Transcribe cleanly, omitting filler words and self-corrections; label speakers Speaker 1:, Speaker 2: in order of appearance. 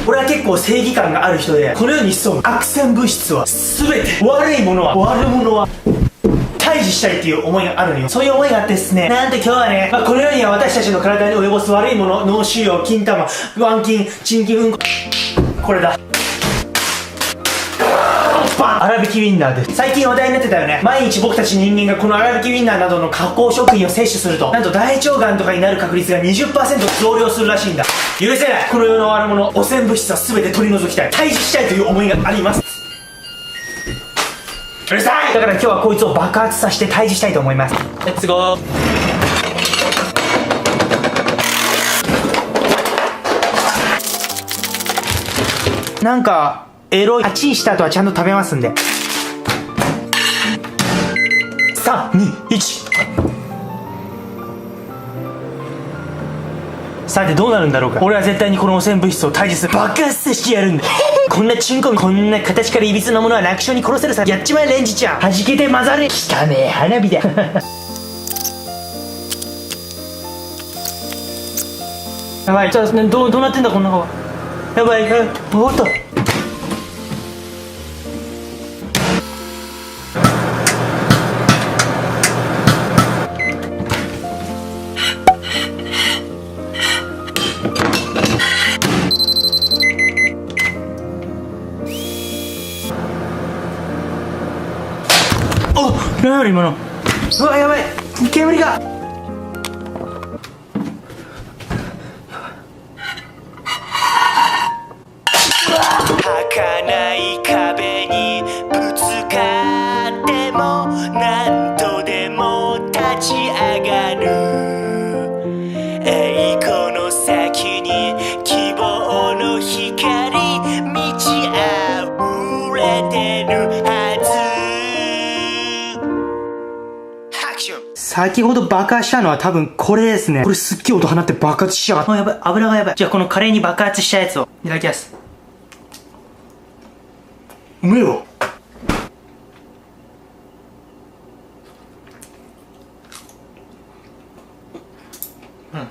Speaker 1: 俺は結構正義感がある人で、この世に潜む悪線物質は全て、悪いものは、悪者は退治したいっていう思いがあるのよ。そういう思いがあってですね、なんと今日はね、この世には私たちの体に及ぼす悪いもの、脳腫瘍、金玉、腕筋、鎮筋、うんこ、これだ。粗挽きウィンナーです。最近話題になってたよね。毎日僕たち人間がこの粗挽きウィンナーなどの加工食品を摂取すると、なんと大腸がんとかになる確率が 20% 増量するらしいんだ。許せない。この世の悪者、汚染物質は全て取り除きたい。退治したいという思いがあります。うるさい。だから今日はこいつを爆発させて退治したいと思います。レッツゴー。なんかエロい。チンした後はちゃんと食べますんで。3、2、1。さてどうなるんだろうか。俺は絶対にこの汚染物質を退治する。爆発させてやるんだ。こんなチンコみ、こんな形からいびつなものは楽勝に殺せるさ。やっちまえレンジちゃん。弾けて混ざれ。汚ねえ花火だ。やばい。じゃあどうなってんだこんなの。やばい。おっと。おっ、何やろ今の。うわ、やばい。煙が。儚い壁にぶつかっても何度でも立ち上がる。栄光の先に希望の光満ち溢れてるはず。先ほど爆発したのは多分これですね。これすっげえ音放って爆発しちゃう。あ、やばい。油がやばい。じゃあこのカレーに爆発したやつをいただきます。うめえよ。うん。